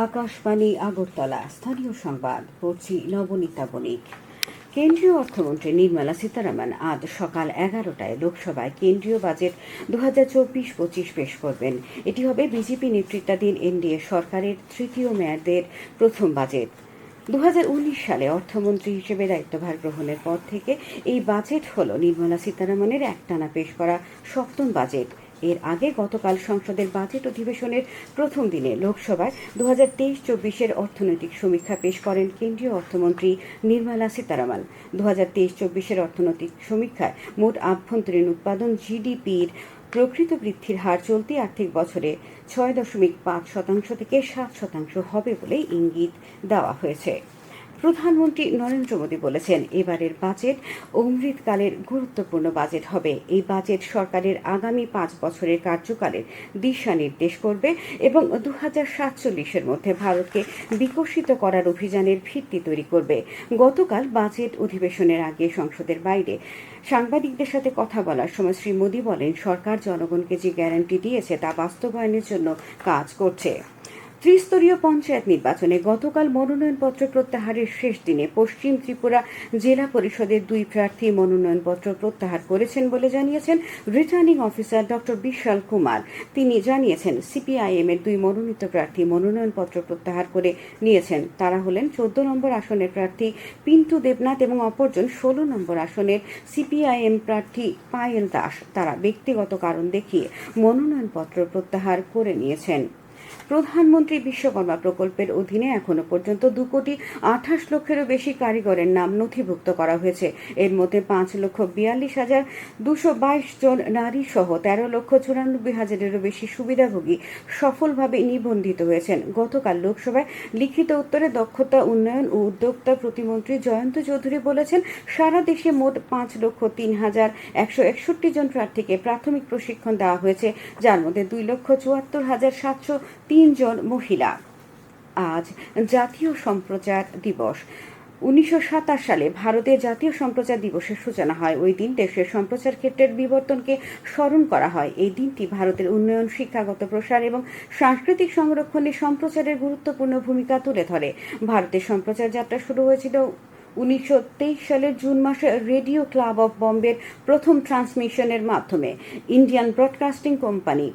আকাশবাণী আগরতলা, স্থানীয় সংবাদ পড়ছি নবনীতা বণিক। কেন্দ্রীয় অর্থমন্ত্রী নির্মলা সীতারামন আজ সকাল 11টায় লোকসভায় কেন্দ্রীয় বাজেট 2024-25 পেশ করবেন। এটি হবে বিজেপি নেতৃত্বাধীন এনডিএ সরকারের তৃতীয় মেয়াদের প্রথম বাজেট। 2019 সালে অর্থমন্ত্রী হিসেবে দায়িত্বভার গ্রহণের পর থেকে এই বাজেট হল নির্মলা সীতারামনের একটানা পেশ করা সপ্তম বাজেট। এর আগে গতকাল সংসদের বাজেট অধিবেশনের প্রথম দিনে লোকসভায় 2023-24 অর্থনৈতিক সমীক্ষা পেশ করেন কেন্দ্রীয় অর্থমন্ত্রী নির্মলা সীতারামন। 2023-24 অর্থনৈতিক সমীক্ষায় মোট আভ্যন্তরীণ উৎপাদন জিডিপির প্রকৃত বৃদ্ধির হার চলতি আর্থিক বছরে 6.5% থেকে 7% হবে বলে ইঙ্গিত দেওয়া হয়েছে। প্রধানমন্ত্রী নরেন্দ্র মোদী বলেছেন, এবারের বাজেট অমৃতকালের গুরুত্বপূর্ণ বাজেট হবে। এই বাজেট সরকারের আগামী 5 বছরের কার্যকালের দিশা নির্দেশ করবে এবং 2047-এর মধ্যে ভারতকে বিকশিত করার অভিযানের ভিত্তি তৈরি করবে। গতকাল বাজেট অধিবেশনের আগে সংসদের বাইরে সাংবাদিকদের সাথে কথা বলার সময় শ্রী মোদী বলেন, সরকার জনগণকে যে গ্যারান্টি দিয়েছে তা বাস্তবায়নের জন্য কাজ করছে। ত্রিস্তরীয় পঞ্চায়েত নির্বাচনে গতকাল মনোনয়নপত্র প্রত্যাহারের শেষ দিনে পশ্চিম ত্রিপুরা জেলা পরিষদের 2 প্রার্থী মনোনয়নপত্র প্রত্যাহার করেছেন বলে জানিয়েছেন রিটার্নিং অফিসার ডক্টর বিশাল কুমার। তিনি জানিয়েছেন, সিপিআইএম এর 2 মনোনীত প্রার্থী মনোনয়নপত্র প্রত্যাহার করে নিয়েছেন। তারা হলেন 14 নম্বর আসনের প্রার্থী পিন্টু দেবনাথ এবং অপরজন 16 নম্বর আসনের সিপিআইএম প্রার্থী পায়েল দাস। তারা ব্যক্তিগত কারণ দেখিয়ে মনোনয়নপত্র প্রত্যাহার করে নিয়েছেন। প্রধানমন্ত্রী বিশ্বকর্মা প্রকল্পের অধীনে এখনো পর্যন্ত 2,28 লক্ষেরও বেশি কারিগরের নাম নথিভুক্ত করা হয়েছে। এর মধ্যে 5,42,222 জন নারী সহ 13,94,000-এরও বেশি সুবিধাভোগী সফলভাবে নিবন্ধিত হয়েছেন। গতকাল লোকসভায় লিখিত উত্তরে দক্ষতা উন্নয়ন ও উদ্যোক্তা প্রতিমন্ত্রী জয়ন্ত চৌধুরী বলেছেন, সারা দেশে মোট 5,03,161 জন প্রার্থীকে প্রাথমিক প্রশিক্ষণ দেওয়া হয়েছে, যার মধ্যে 2,74,703 জন মহিলা। আজ জাতীয় সম্প্রচার দিবস। 1927 সালে ভারতের জাতীয় সম্প্রচার দিবসের সূচনা হয়। ওই দিন দেশের সম্প্রচার ক্ষেত্রের বিবর্তনকে স্মরণ করা হয়। এই দিনটি ভারতের উন্নয়ন, শিক্ষাগত প্রসার এবং সাংস্কৃতিক সংরক্ষণে সম্প্রচারের গুরুত্বপূর্ণ ভূমিকা তুলে ধরে। ভারতের সম্প্রচার যাত্রা শুরু হয়েছিল 1923 সালের জুন মাসে রেডিও ক্লাব অফ বম্বের প্রথম ট্রান্সমিশনের মাধ্যমে। ইন্ডিয়ান ব্রডকাস্টিং কোম্পানি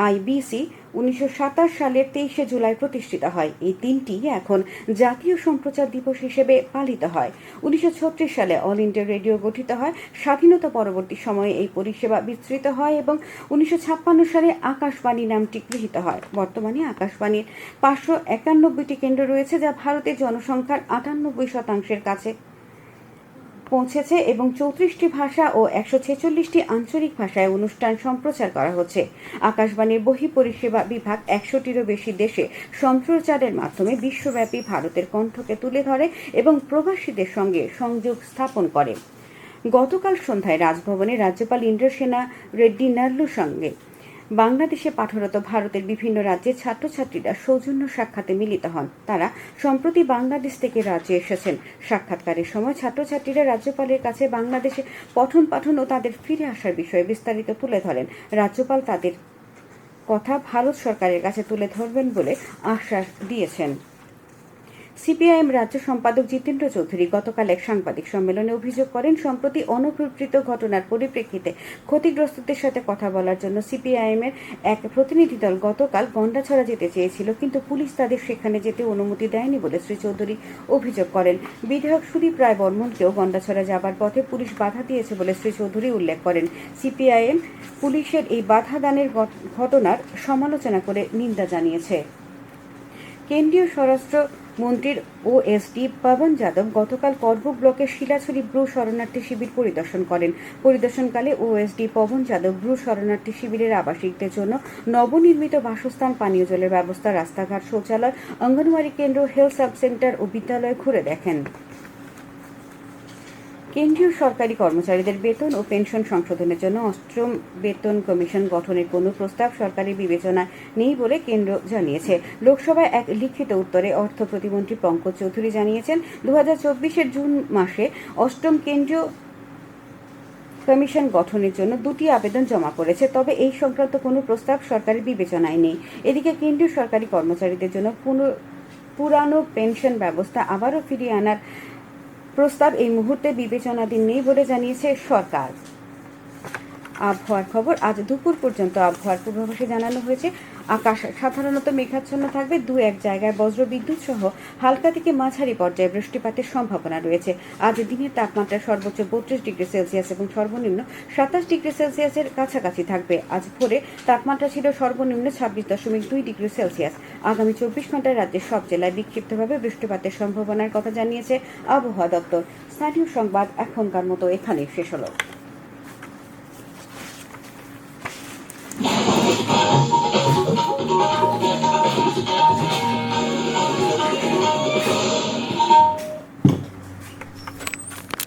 আইবিসি 1927 সালের 23 জুলাই প্রতিষ্ঠিত হয়। এই দিনটি এখন জাতীয় সম্প্রচার দিবস হিসেবে পালিত হয়। 1936 সালে অল ইন্ডিয়া রেডিও গঠিত হয়। স্বাধীনতা পরবর্তী সময়ে এই পরিষেবা বিস্তৃত হয় এবং 1956 সালে আকাশবাণী নামটি গৃহীত হয়। বর্তমানে আকাশবাণীর 591টি কেন্দ্র রয়েছে, যা ভারতের জনসংখ্যার 98% কাছে পৌঁছেছে এবং 34টি ভাষা ও 146টি আঞ্চলিক ভাষায় অনুষ্ঠান সম্প্রচার করা হচ্ছে। আকাশবাণীর বহিঃপরিষেবা বিভাগ 100টিরও বেশি দেশে সম্প্রচারের মাধ্যমে বিশ্বব্যাপী ভারতের কণ্ঠকে তুলে ধরে এবং প্রবাসীদের সঙ্গে সংযোগ স্থাপন করে। গতকাল সন্ধ্যায় রাজভবনে রাজ্যপাল ইন্দ্রসেনা রেড্ডি নাল্লুর সঙ্গে বাংলাদেশে পাঠরত ভারতের বিভিন্ন রাজ্যের ছাত্রছাত্রীরা সৌজন্য সাক্ষাতে মিলিত হন। তারা সম্প্রতি বাংলাদেশ থেকে রাজ্যে এসেছেন। সাক্ষাৎকারের সময় ছাত্রছাত্রীরা রাজ্যপালের কাছে বাংলাদেশে পঠন পাঠন ও তাদের ফিরে আসার বিষয়ে বিস্তারিত তুলে ধরেন। রাজ্যপাল তাদের কথা ভারত সরকারের কাছে তুলে ধরবেন বলে আশ্বাস দিয়েছেন। সিপিআইএম রাজ্য সম্পাদক জিতেন্দ্র চৌধুরী গতকাল এক সাংবাদিক সম্মেলনে অভিযোগ করেন, সম্প্রতি অনভিপ্রেত ঘটনার পরিপ্রেক্ষিতে ক্ষতিগ্রস্তদের সাথে কথা বলার জন্য সিপিআইএম-এর এক প্রতিনিধি দল গতকাল গন্ডাছড়া যেতে চেয়েছিল, কিন্তু পুলিশ তাদের সেখানে যেতে অনুমতি দেয়নি বলে শ্রী চৌধুরী অভিযোগ করেন। বিধায়ক সুদীপ রায় বর্মনকেও গন্ডাছড়া যাবার পথে পুলিশ বাধা দিয়েছে বলে শ্রী চৌধুরী উল্লেখ করেন। সিপিআইএম পুলিশের এই বাধা দানের ঘটনার সমালোচনা করে নিন্দা জানিয়েছে। কেন্দ্রীয় স্বরাষ্ট্র মন্ত্রীর ওএসডি পবন যাদব গতকাল করবুক ব্লকের শিলাছড়ি ব্রু শরণার্থী শিবির পরিদর্শন করেন। পরিদর্শনকালে ওএসডি পবন যাদব ব্রু শরণার্থী শিবিরের আবাসিকদের জন্য নবনির্মিত বাসস্থান, পানীয় জলের ব্যবস্থা, রাস্তাঘাট, শৌচালয়, অঙ্গনওয়াড়ি কেন্দ্র, হেলথ সাব সেন্টার ও বিদ্যালয় ঘুরে দেখেন। কেন্দ্রীয় সরকারি কর্মচারীদের বেতন ও পেনশন সংশোধনের জন্য অষ্টম বেতন কমিশন গঠনের কোনো প্রস্তাব সরকারি বিবেচনায় নেই বলে কেন্দ্র জানিয়েছে। লোকসভায় এক লিখিত উত্তরে অর্থ প্রতিমন্ত্রী পঙ্কজ চৌধুরী জানিয়েছেন, 2024-এর জুন মাসে অষ্টম কেন্দ্রীয় কমিশন গঠনের জন্য 2টি আবেদন জমা করেছে, তবে এই সংক্রান্ত কোনো প্রস্তাব সরকারের বিবেচনায় নেই। এদিকে কেন্দ্রীয় সরকারি কর্মচারীদের জন্য পুরানো পেনশন ব্যবস্থা আবারও ফিরিয়ে আনার প্রস্তাব এই মুহূর্তে বিবেচনাধীন নেই বলে জানিয়েছে সরকার। আবহাওয়ার খবর। আজ দুপুর পর্যন্ত আবহাওয়ার পূর্বাভাসে জানানো হয়েছে আকাশ সাধারণত মেঘাচ্ছন্ন থাকবে, 2-1 জায়গায় বজ্রবিদ্যুৎ সহ হালকা থেকে মাঝারি পর্যায়ে বৃষ্টিপাতের সম্ভাবনা রয়েছে। আজ দিনের তাপমাত্রা সর্বোচ্চ 32 ডিগ্রি সেলসিয়াস এবং সর্বনিম্ন 27 ডিগ্রি সেলসিয়াসের কাছাকাছি থাকবে। আজ ভোরে তাপমাত্রা ছিল সর্বনিম্ন 26.2 ডিগ্রি সেলসিয়াস। আগামী 24 ঘন্টায় রাজ্যের সব জেলায় বিক্ষিপ্তভাবে বৃষ্টিপাতের সম্ভাবনার কথা জানিয়েছে আবহাওয়া দপ্তর। স্থানীয় সংবাদ এখনকার মতো এখানেই শেষ হলো।